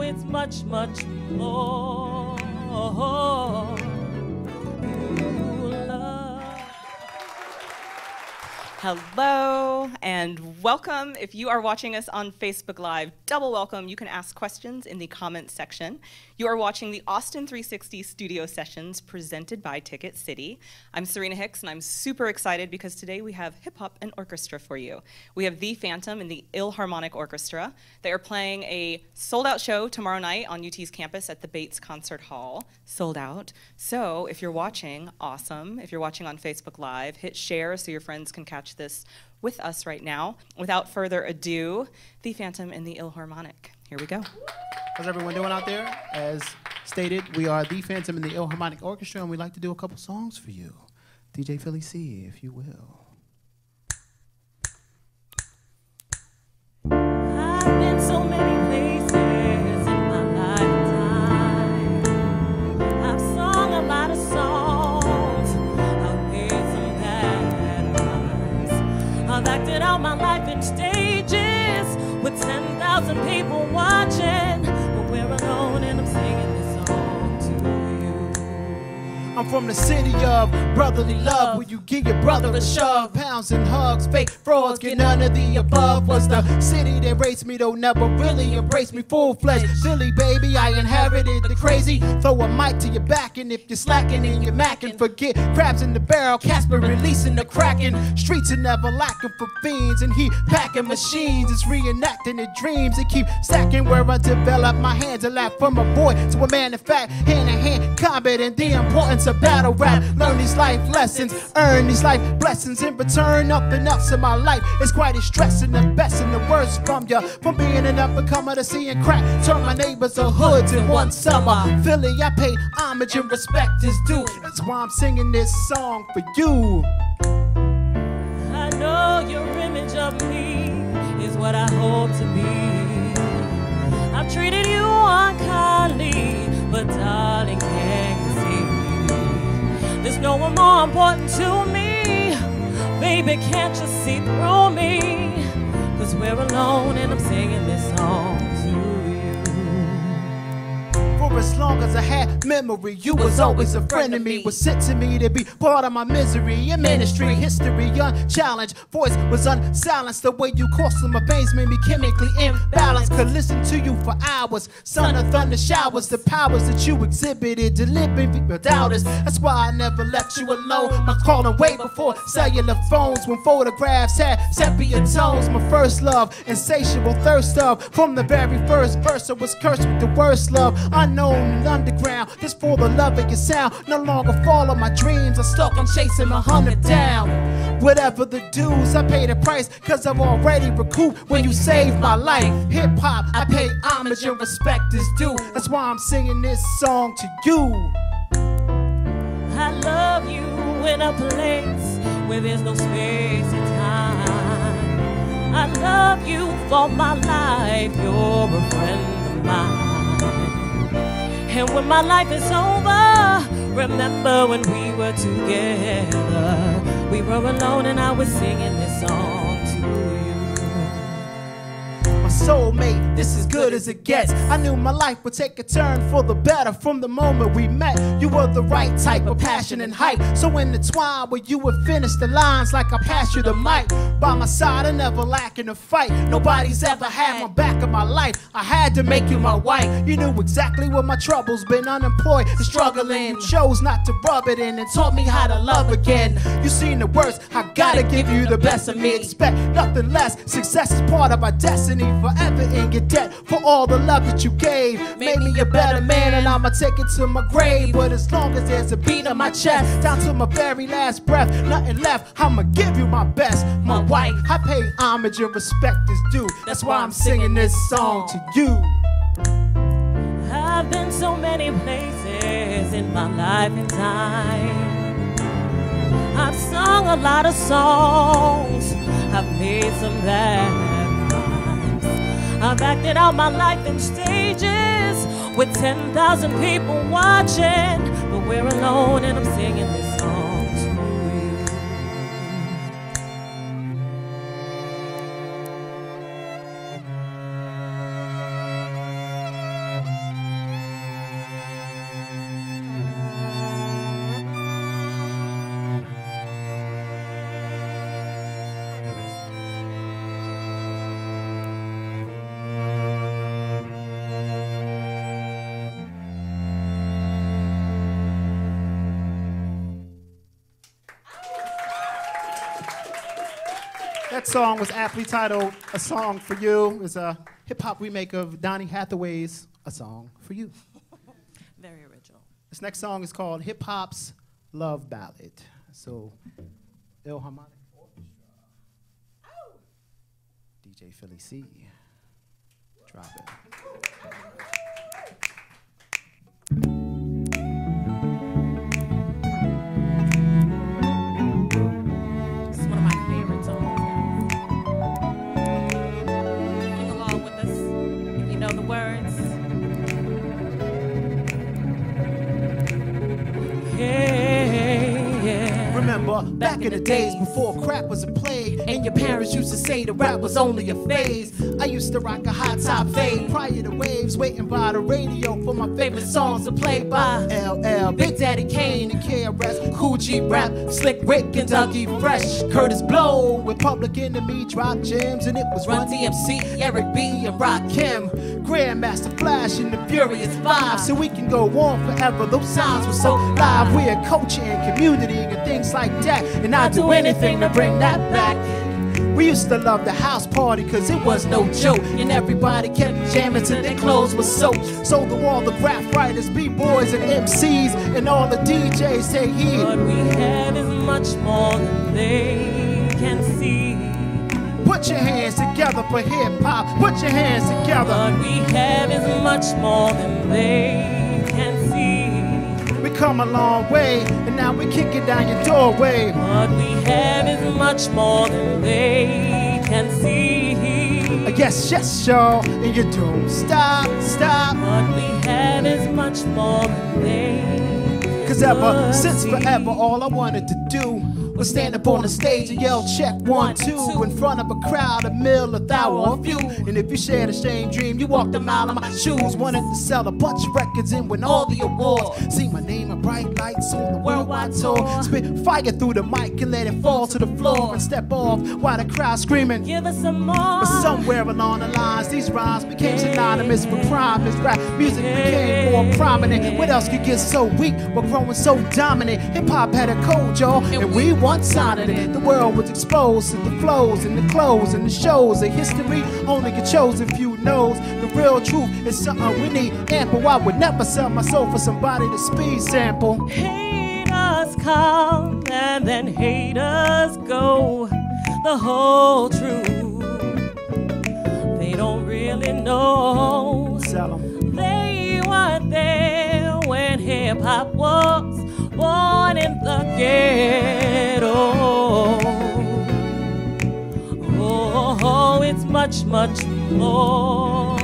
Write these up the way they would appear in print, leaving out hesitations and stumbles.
it's much, much more. Hello and welcome. If you are watching us on Facebook Live, double welcome. You can ask questions in the comments section. You are watching the Austin360 studio sessions presented by TicketCity. I'm Serena Hicks and I'm super excited because today we have hip hop and orchestra for you. We have The Phantom and the Illharmonic Orchestra. They are playing a sold out show tomorrow night on UT's campus at the Bates Concert Hall. Sold out. So if you're watching, awesome. If you're watching on Facebook Live, hit share so your friends can catch this with us right now. Without further ado, The Phantom and the Illharmonic. Here we go. How's everyone doing out there? As stated, we are The Phantom and the Illharmonic Orchestra, and we'd like to do a couple songs for you. DJ Philly C, if you will. I've been so many places in my lifetime. I've sung a lot of songs. I've made some bad ones. I've acted out my life in stages with 10,000 people watching. But we're alone and I'm singing this song to you. I'm from the city of brotherly love, where you give your brother a shove. Pounds and hugs, fake frauds, get none of the above. Was the city that raised me, though never really embraced me full-fledged. Philly, baby, I inherited the crazy. Throw a mic to your back, and if you're slacking and you're macking, forget crabs in the barrel, Casper releasing the kraken. Streets are never lacking for fiends, and he packing machines. It's reenacting the dreams that keep stacking, where I develop my hands and laugh from a boy to a man. In fact, hand-to-hand combat and the importance of battle rap. Learn these life lessons, earn these life blessings. In return, up and ups in my life. It's quite a stressing, the best and the worst from ya. From being an up-and-comer to seeing crack turn my neighbors to hoods in one summer. Philly, I pay homage and respect is due. That's why I'm singing this song for you. I know your image of me is what I hope to be. I've treated you unkindly, but darling, can you see? There's no one more important to me. Baby, can't you see through me? 'Cause we're alone and I'm singing this song to you. For as long as I had memory, you was always a friend of me. Was sent to me to be part of my misery and ministry. History unchallenged, voice was unsilenced. The way you coursed my veins made me chemically imbalanced. Could listen to you for hours, sun or thunder showers. The powers that you exhibited, delivered without us. That's why I never left you alone. My calling way before cellular phones, when photographs had sepia tones. My first love, insatiable thirst of. From the very first verse, I was cursed with the worst love. Unknown and underground, just for the love of your sound. No longer follow my dreams, I'm stuck, I'm chasing 100 down. Whatever the dues, I pay the price, 'cause I've already recouped when you saved my life. Hip-hop, I pay homage and respect is due. That's why I'm singing this song to you. I love you in a place where there's no space and time. I love you for my life, you're a friend of mine. And when my life is over, remember when we were together. We were alone and I was singing this song to you. My soulmate, this is good as it gets. I knew my life would take a turn for the better from the moment we met. You were the right type of passion and hype, so intertwined where you would finish the lines like I passed you the mic. By my side, I never lack in a fight. Nobody's ever had my back in my life. I had to make you my wife. You knew exactly what my troubles been, unemployed and struggling. You chose not to rub it in and taught me how to love again. You seen the worst, I gotta give you the best of me. Expect nothing less, success is part of our destiny. Forever in your debt for all the love that you gave. Made me a better man and I'ma take it to my grave. But as long as there's a beat on my chest, down to my very last breath, nothing left, I'ma give you my best. My wife, I pay homage and respect is due. That's why I'm singing this song to you. I've been so many places in my life and time. I've sung a lot of songs, I've made some bad rhymes. I've acted out my life in stages with 10,000 people watching. But we're alone and I'm singing this song to you. Next song was aptly titled A Song for You. It's a hip-hop remake of Donny Hathaway's A Song for You. Very original. This next song is called Hip Hop's Love Ballad. So, Illharmonic Orchestra. Oh. DJ Philly C. Drop it. It's one of my favorite songs. Sing along with us if you know the words. Remember, back in the days before crack was a plague, and your parents used to say the rap was only a phase. I used to rock a hot top fade prior to waves, waiting by the radio for my favorite songs to play by LL, Big Daddy Kane, and KRS, Cool G Rap, Slick Rick and Dougie Fresh, Curtis Blow, with Public Enemy drop gems, and it was Run DMC, Eric B, and Rakim, Grandmaster Flash, and the Furious Five. So we can go on forever. Those sounds were so live. We're culture and community and things like that, and I'd do anything to bring that back. We used to love the house party cause it was no joke, and everybody kept jamming till their clothes were soaked. So do all the graph writers, b-boys and MCs, and all the DJs say here. What we have is much more than they can see. Put your hands together for hip-hop. Put your hands together. What we have is much more than they can see. We come a long way, and now we kick it down your doorway. What we have is much more than they can see. Yes, yes, y'all, and you don't stop. What we have is much more than they Cause ever since forever, all I wanted to do was stand up on the stage and yell check 1, 2 in front of a crowd, a mill, 1,000 or a few. And if you shared a same dream, you walked a mile in my shoes. Wanted to sell a bunch of records and win all the awards. See my name in bright lights on the worldwide tour. Spit fire through the mic and let it fall to the floor and step off while the crowd screaming. Give us some more. But somewhere along the lines, these rhymes became synonymous with crime. As rap music became more prominent. What else could get so weak but growing so dominant? Hip hop had a code, y'all, and we once sounded it. The world was exposed to the flows and the clothes and the shows. The history only a chosen few knows. The real truth is something we need ample. I would never sell my soul for somebody to speed sample. Haters come and then haters go. The whole truth they don't really know. Sell 'em. They weren't there when hip hop was born in the ghetto. Oh, it's much, much more.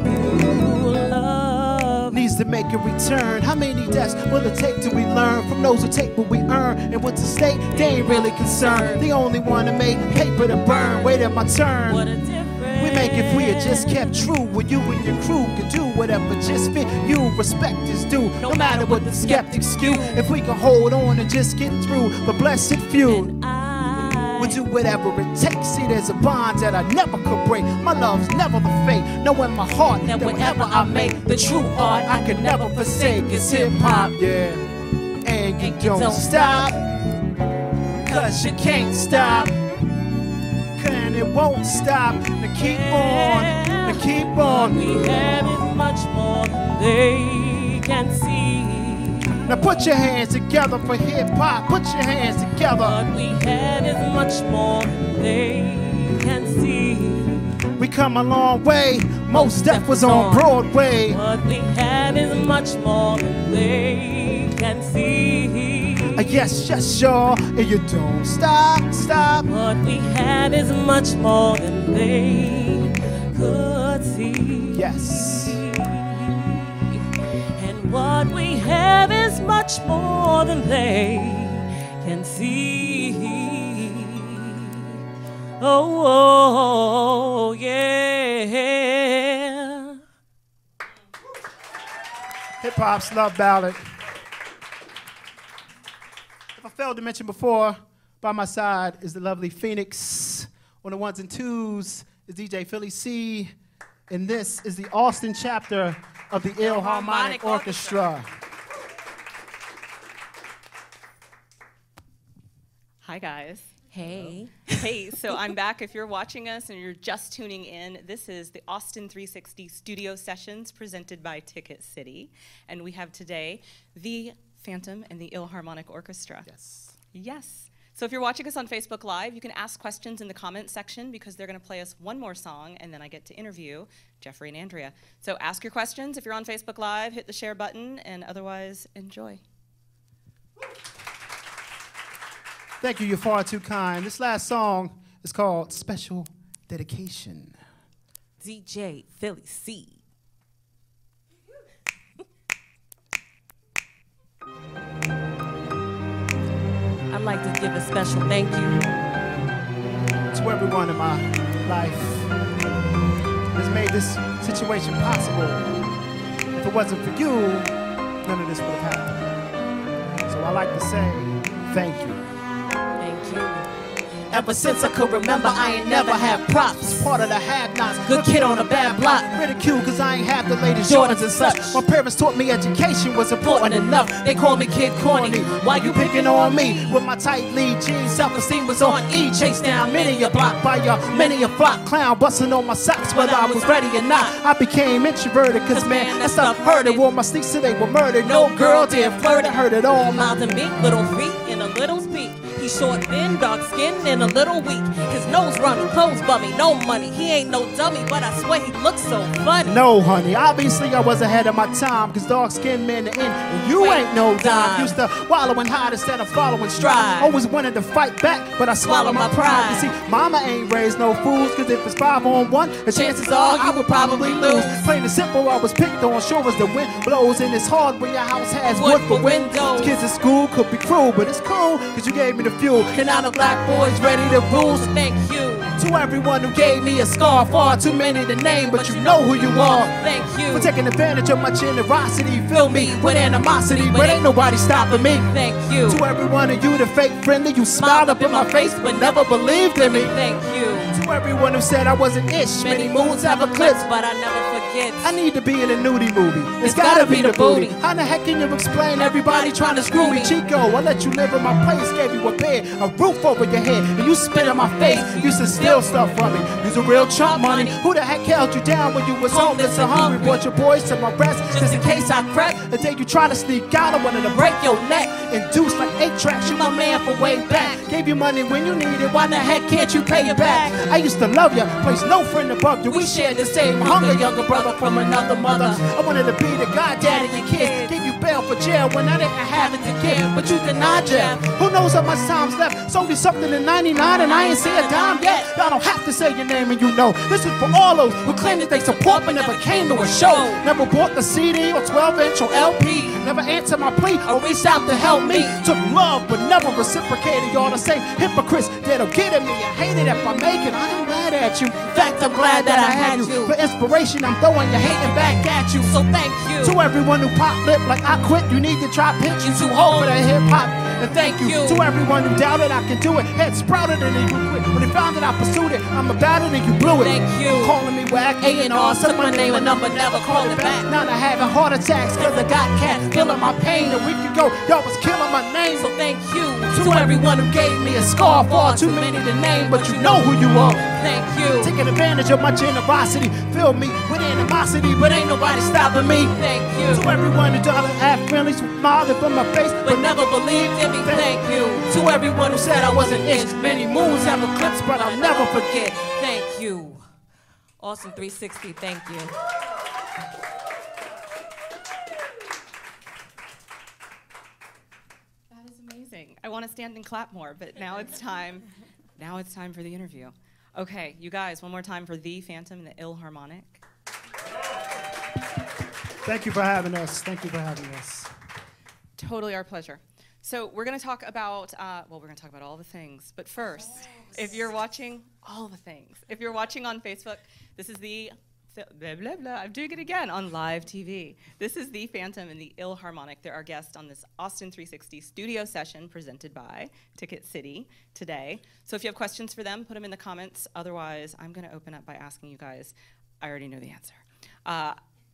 Ooh, love Needs to make a return. How many deaths will it take till we learn from those who take what we earn? And what's the state? They ain't really concerned. They only want to make paper to burn. Wait at my turn. what a difference. We make if we had just kept true. When you and your crew could do whatever just fit you. Respect is due, no matter what the skeptics spew. If we can hold on and just get through the blessed few, we'll do whatever it takes. See, there's a bond that I never could break. My love's never the fate. Know in my heart that whenever I make the true art I can never forsake is hip hop. Yeah, and you don't stop, cause you can't stop. And it won't stop. Now keep on, now keep on. What we have is much more than they can see. Now put your hands together for hip hop. Put your hands together. What we have is much more than they can see. We come a long way. Most Def was on Broadway. What we have is much more than they can see. Yes, yes, y'all, and you don't stop. What we have is much more than they could see. Yes. And what we have is much more than they can see. Oh, yeah. Hip hop's love ballad. If I failed to mention before, by my side is the lovely Phoenix. On the 1s and 2s is DJ Philly C. And this is the Austin chapter of the Illharmonic Orchestra. Hi, guys. Hey. Hey, so I'm back. If you're watching us and you're just tuning in, this is the Austin360 Studio Sessions presented by TicketCity. And we have today the Phantom and the Illharmonic Orchestra. Yes. Yes. So if you're watching us on Facebook Live, you can ask questions in the comments section because they're going to play us one more song, and then I get to interview Jeffrey and Andrea. So ask your questions if you're on Facebook Live, hit the share button, and otherwise, enjoy. Thank you, you're far too kind. This last song is called Special Dedication. DJ Philly C. I'd like to give a special thank you To everyone in my life has made this situation possible. If it wasn't for you, none of this would have happened. So I like to say thank you. Thank you. Ever since I could remember, I ain't never had props. Part of the have-nots, good kid on a bad block. Ridiculed cause I ain't have the latest Jordans and such. My parents taught me education was important enough. They called me Kid Corny. Why you picking on me? With my tight lead jeans, self-esteem was on E. Chased down many a block by many a flock clown, busting on my socks whether I was ready or not. I became introverted cause man, that stuff hurted. Wore my sneaks till they were murdered. No girl did flirt, it hurt it all. Mouth and beak, little feet and a little speak. He's short, thin, dark skinned, and a little weak. His nose running, clothes bummy, no money. He ain't no dummy, but I swear he looks so funny. No, honey, obviously I was ahead of my time, cause dark-skinned men are in, and you ain't no dime. Used to wallow and hide instead of following stride. Always wanted to fight back, but I swallowed my pride. You see, mama ain't raised no fools, cause if it's 5-on-1, the chances are I would probably lose. Plain and simple, I was picked on, sure as the wind blows, and it's hard when your house has wood for windows. Kids in school could be cruel, but it's cool, cause you gave me the fuel. And now the black boys ready to rule. So thank you to everyone who gave me a scar. Far too many to name, but you know who you are. Thank you for taking advantage of my generosity. Fill me with animosity, but ain't nobody stopping me. Thank you to everyone of you, the fake friendly. You smiled up in my face, but never believed in me. Thank you to everyone who said I wasn't ish. Many moons have eclipsed, but I never forget. I need to be in a nudie movie. It's gotta be the booty. How the heck can you explain everybody trying to screw me? Chico, I let you live in my place, gave you a bed, a roof over your head, and you spit in my face. Used to steal stuff from me. You's a real chump money. Who the heck held you down when you was homeless and hungry? Brought your boys to my breast just in case I crack. The day you try to sneak out, I wanted to break your neck. Induced like 8 tracks, you my man for way back. Gave you money when you needed, why the heck can't you pay it back? I used to love you, place no friend above you. We shared the same hunger, younger brother from another mother. I wanted to be the goddaddy of your kids. Gave you bail for jail when I didn't have it to give, but you denied jail. Who knows how much time's left? Sold me something in 99 and I ain't see a dime yet. Y'all don't have to say your name and you know. This is for all those who claim that they support but never came to a show. Never bought the CD or 12-inch or LP. Never answered my plea or reached out to help me. Took love but never reciprocated. Y'all the same hypocrites that'll get at me. I hate it if I make it. I ain't mad at you. In fact, I'm glad that I had you. For inspiration, I'm throwing your hating back at you. So thank you to everyone who pop lip like I quit. You need to try pitching too hard for that hip hop. And thank you to everyone who doubted I could do it. Head sprouted and even quit. When they found that I pursued it, I'm about it and you blew it. Thank you calling me whack, A&R, took my name and number, never called it back. Now I'm having heart attacks cause I got cats feeling my pain. A week ago, y'all was killing my name. So thank you to everyone who gave me a scar. Far too many to name, but you know who you are. Thank you taking advantage of my generosity. Fill me with animosity, but ain't nobody stopping me. Thank you to everyone who tried to act friendly, smiled up in my face, but never believed in me. Thank you to everyone who said I wasn't it. Many moons have eclipsed, but I'll never forget. Thank you. Austin360, thank you. That is amazing. I want to stand and clap more, but now it's time. Now it's time for the interview. Okay, you guys, one more time for the Phantom and the Illharmonic. Thank you for having us. Thank you for having us. Totally our pleasure. So we're going to talk about, we're going to talk about all the things. But first, if you're watching, all the things. If you're watching on Facebook, this is the, blah, blah, blah, I'm doing it again, on live TV. This is the Phantom and the Illharmonic. They're our guests on this Austin360 studio session presented by TicketCity today. So if you have questions for them, put them in the comments. Otherwise, I'm going to open up by asking you guys, I already know the answer.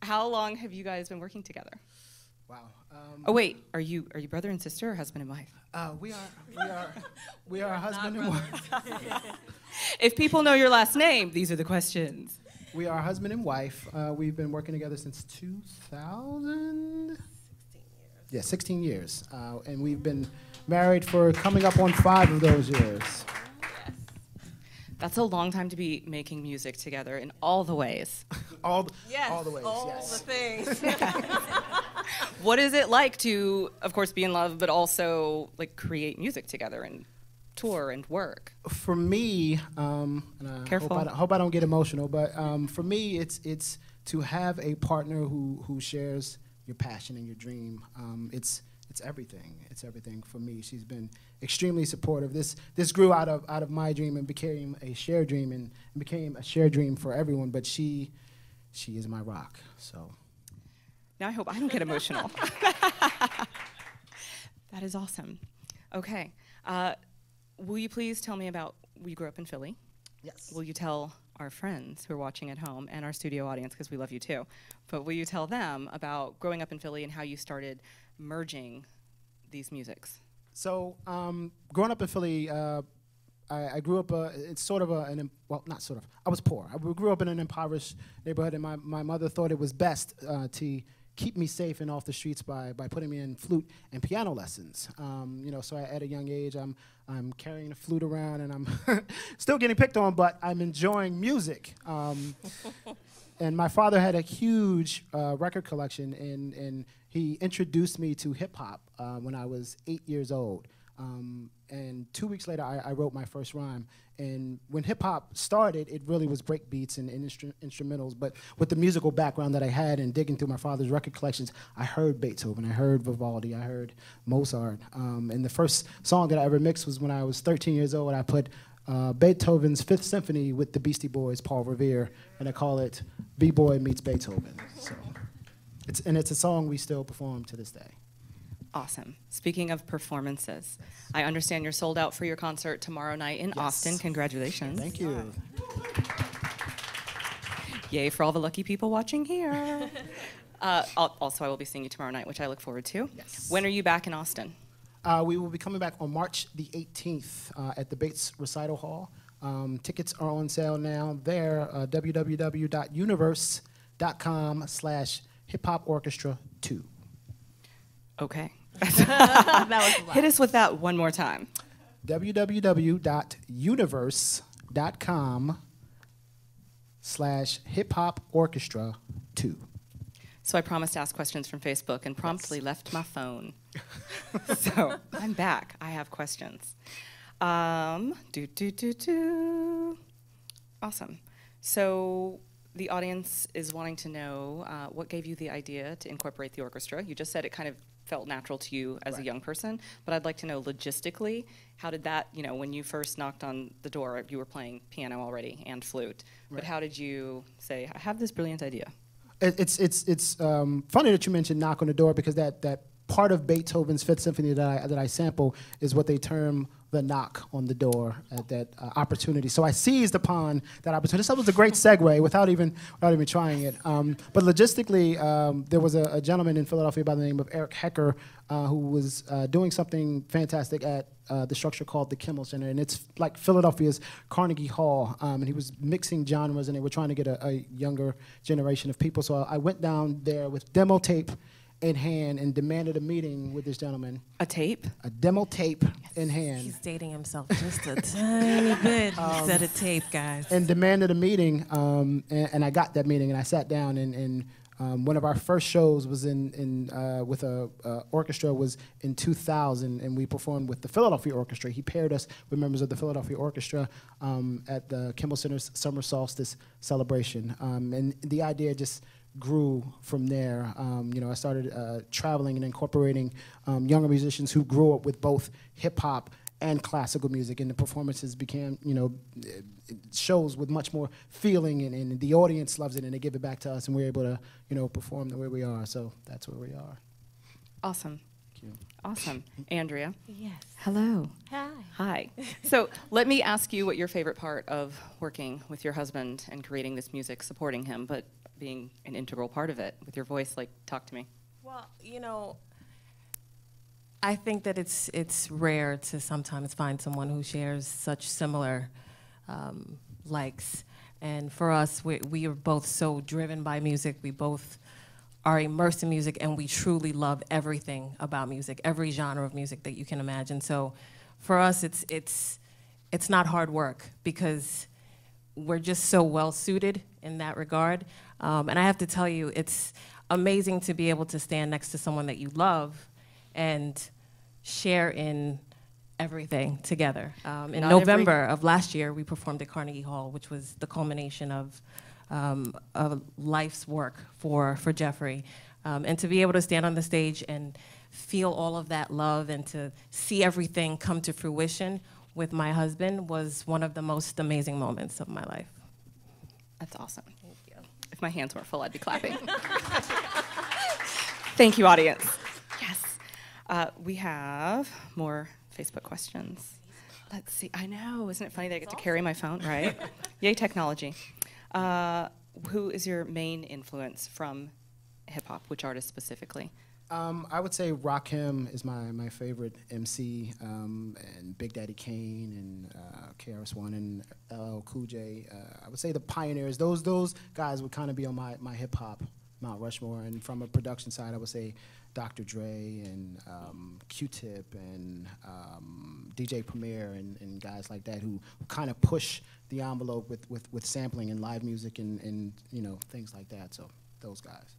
How long have you guys been working together? Wow. Oh wait, are you brother and sister or husband and wife? We are husband and wife. If people know your last name, these are the questions. We are husband and wife. We've been working together since 2000. 16 years. Yeah, 16 years. And we've been married for coming up on 5 of those years. That's a long time to be making music together in all the ways. all the ways, all yes. the things. What is it like to, of course, be in love, but also like create music together and tour and work? For me, and I Careful. hope I don't get emotional, but for me, it's to have a partner who shares your passion and your dream. It's everything. It's everything for me. She's been extremely supportive. This grew out of my dream and became a shared dream and became a shared dream for everyone. But she is my rock. So Now I hope I don't get emotional. That is awesome. Okay. Will you please tell me about, you grew up in Philly? yes. Will you tell our friends who are watching at home and our studio audience, because we love you too, but will you tell them about growing up in Philly and how you started merging these musics? So growing up in Philly, I grew up, it's sort of well, not sort of, I was poor. I grew up in an impoverished neighborhood, and my mother thought it was best to keep me safe and off the streets by putting me in flute and piano lessons. So at a young age, I'm carrying a flute around, and I'm still getting picked on, but I'm enjoying music. And my father had a huge record collection, and he introduced me to hip-hop when I was 8 years old. And 2 weeks later, I wrote my first rhyme. And when hip-hop started, it really was break beats and instrumentals. But with the musical background that I had and digging through my father's record collections, I heard Beethoven, I heard Vivaldi, I heard Mozart. And the first song that I ever mixed was when I was 13 years old. I put Beethoven's Fifth Symphony with the Beastie Boys, Paul Revere, and I call it B-Boy Meets Beethoven. So it's a song we still perform to this day. Awesome. Speaking of performances, I understand you're sold out for your concert tomorrow night in Austin. Congratulations. Thank you. Yay for all the lucky people watching here. Also, I will be seeing you tomorrow night, which I look forward to. Yes. When are you back in Austin? We will be coming back on March the 18th at the Bates Recital Hall. Tickets are on sale now. There, www.universe.com/hiphoporchestra2. Okay. That was a lot. Hit us with that one more time. www.universe.com/hiphoporchestra2. So I promised to ask questions from Facebook and promptly left my phone. So I'm back. I have questions. Awesome. So the audience is wanting to know what gave you the idea to incorporate the orchestra. You just said it kind of felt natural to you as a young person, but I'd like to know logistically, how did that, when you first knocked on the door, you were playing piano already and flute, but how did you say, I have this brilliant idea? It's funny that you mentioned knock on the door, because that part of Beethoven's Fifth Symphony that I sample is what they term the knock on the door at that opportunity. So I seized upon that opportunity. So that was a great segue without even trying it. But logistically, there was a gentleman in Philadelphia by the name of Eric Hecker who was doing something fantastic at the structure called the Kimmel Center, and it's like Philadelphia's Carnegie Hall. And he was mixing genres, and they were trying to get a younger generation of people. So I went down there with demo tape in hand and demanded a meeting with this gentleman. A tape? A demo tape in hand. He's dating himself just a tiny bit instead of tape, guys. And demanded a meeting, and I got that meeting, and I sat down, and one of our first shows was with a orchestra was in 2000, and we performed with the Philadelphia Orchestra. He paired us with members of the Philadelphia Orchestra at the Kimmel Center's Summer Solstice celebration, and the idea just grew from there. I started traveling and incorporating younger musicians who grew up with both hip hop and classical music, and the performances became, shows with much more feeling, and the audience loves it, and they give it back to us, and we're able to, perform the way we are. So that's where we are. Awesome. Thank you. Awesome. Andrea. Yes. Hello. Hi. Hi. So let me ask you what your favorite part of working with your husband and creating this music, supporting him, but being an integral part of it with your voice. Like, talk to me. Well, you know, I think that it's rare to sometimes find someone who shares such similar likes. And for us, we are both so driven by music. We both are immersed in music, and we truly love everything about music, every genre of music that you can imagine. So for us, it's not hard work because we're just so well suited in that regard. And I have to tell you, it's amazing to be able to stand next to someone that you love and share in everything together. In November of last year, we performed at Carnegie Hall, which was the culmination of life's work for Jeffrey. And to be able to stand on the stage and feel all of that love and to see everything come to fruition with my husband was one of the most amazing moments of my life. That's awesome. Thank you. If my hands weren't full, I'd be clapping. Thank you, audience. Yes. We have more Facebook questions. Let's see. I know. Isn't it funny that I get to carry my phone, right? Yay, technology. Who is your main influence from hip-hop? Which artist specifically? I would say Rakim is my favorite MC, and Big Daddy Kane and KRS-One and LL Cool J. I would say the pioneers. Those guys would kind of be on my hip-hop Mount Rushmore. And from a production side, I would say Dr. Dre and Q-Tip and DJ Premier and guys like that who kind of push the envelope with sampling and live music and you know, things like that. So those guys.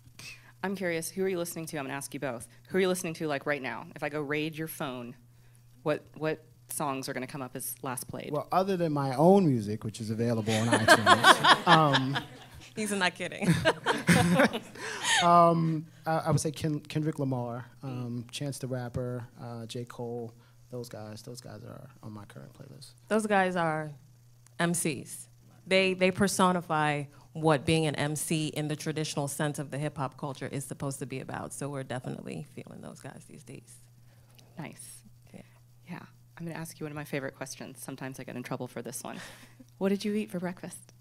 I'm curious, who are you listening to? I'm going to ask you both. Who are you listening to like right now? If I go raid your phone, what songs are going to come up as last played? Well, other than my own music, which is available on iTunes. He's not kidding. I would say Kendrick Lamar, Chance the Rapper, J. Cole, those guys are on my current playlist. Those guys are MCs. They personify what being an MC in the traditional sense of the hip-hop culture is supposed to be about. So we're definitely feeling those guys these days. Nice. Yeah. I'm going to ask you one of my favorite questions. Sometimes I get in trouble for this one. What did you eat for breakfast?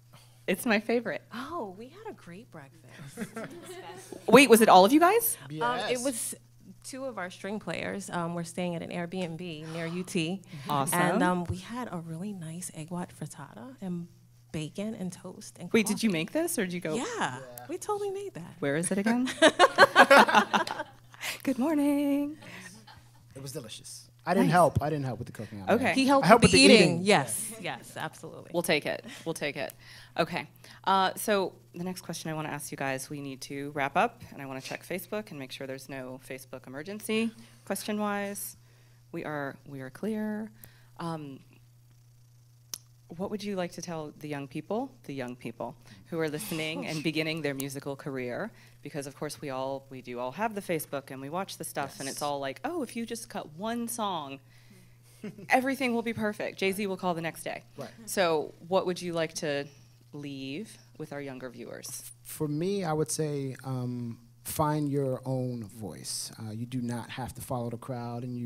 It's my favorite. Oh, we had a great breakfast. Wait, was it all of you guys? Yes. It was two of our string players. We're staying at an Airbnb near UT. Awesome. And we had a really nice egg white frittata and bacon and toast and Wait, coffee. did you make this or did you go? Yeah, we totally made that. Where is it again? Good morning. It was delicious. I didn't help with the cooking. Okay. He helped I helped with the eating. eating. Yes, absolutely. We'll take it. We'll take it. Okay. So the next question I want to ask you guys, we need to wrap up, and I want to check Facebook and make sure there's no Facebook emergency question-wise. We are clear. What would you like to tell the young people who are listening and beginning their musical career? Because of course we do all have the Facebook and we watch the stuff, yes. And it's all like, oh, if you just cut one song, everything will be perfect. Jay-Z will call the next day. Right. So what would you like to leave with our younger viewers? For me, I would say find your own voice. You do not have to follow the crowd, and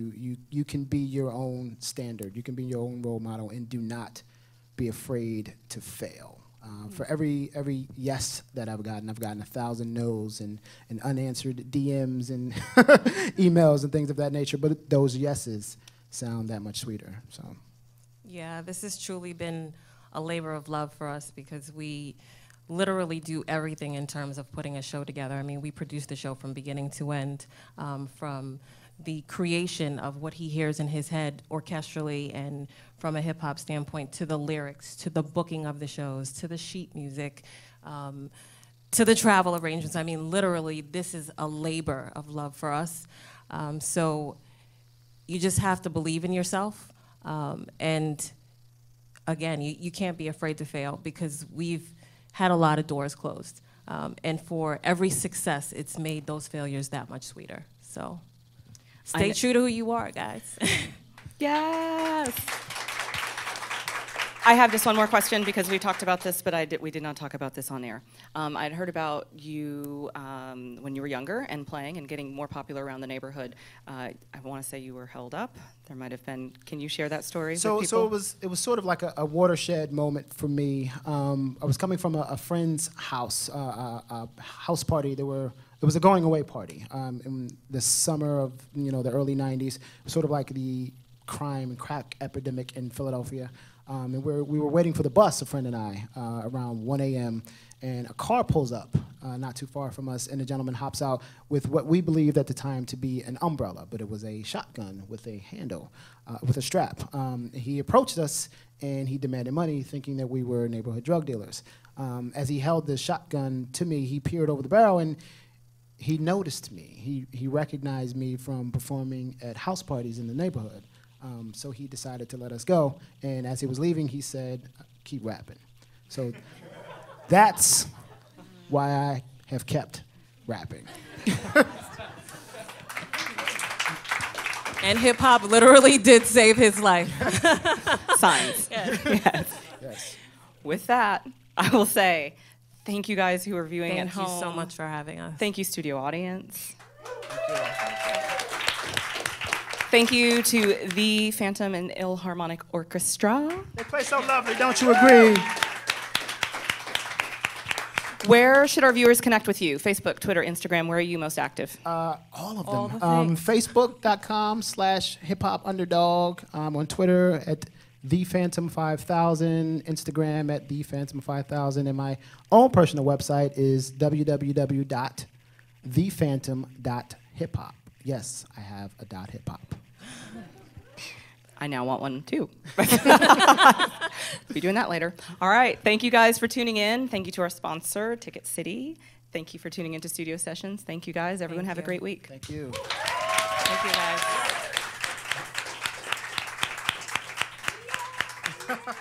you can be your own standard. You can be your own role model, and do not be afraid to fail. For every yes that I've gotten 1,000 no's and unanswered DMs and emails and things of that nature, but those yeses sound that much sweeter. So, yeah, this has truly been a labor of love for us because we literally do everything in terms of putting a show together. I mean, we produce the show from beginning to end, from the creation of what he hears in his head orchestrally and from a hip-hop standpoint, to the lyrics, to the booking of the shows, to the sheet music, to the travel arrangements. I mean, literally, this is a labor of love for us. So you just have to believe in yourself. And again, you can't be afraid to fail because we've had a lot of doors closed. And for every success, it's made those failures that much sweeter. So stay true to who you are, guys. Yes. I have just one more question because we talked about this, but we did not talk about this on air. I'd heard about you when you were younger and playing and getting more popular around the neighborhood. I want to say you were held up. There might have been. Can you share that story with people? So it was sort of like a watershed moment for me. I was coming from a friend's house, a house party. It was a going away party in the summer of the early '90s. It was sort of like the crime and crack epidemic in Philadelphia. And we were waiting for the bus, a friend and I, around 1 a.m., and a car pulls up not too far from us, and a gentleman hops out with what we believed at the time to be an umbrella, but it was a shotgun with a handle, with a strap. He approached us, and he demanded money, thinking that we were neighborhood drug dealers. As he held the shotgun to me, he peered over the barrel, and he noticed me. He recognized me from performing at house parties in the neighborhood. So he decided to let us go, and as he was leaving, he said, "Keep rapping." So that's why I have kept rapping. And hip hop literally did save his life. Signs. Yes. With that, I will say thank you guys who are viewing at home. Thank you so much for having us. Thank you, studio audience. Thank you to the Phantom and Illharmonic Orchestra. They play so lovely, don't you agree? Where should our viewers connect with you? Facebook, Twitter, Instagram, where are you most active? All of them. All the things. Facebook.com/hiphopunderdog. On Twitter at ThePhantom5000. Instagram at ThePhantom5000. And my own personal website is www.thephantom.hiphop. Yes, I have a .hiphop. I now want one too. Be doing that later. All right. Thank you guys for tuning in. Thank you to our sponsor, TicketCity. Thank you for tuning into Studio Sessions. Thank you guys. Everyone have a great week. Thank you. Thank you guys.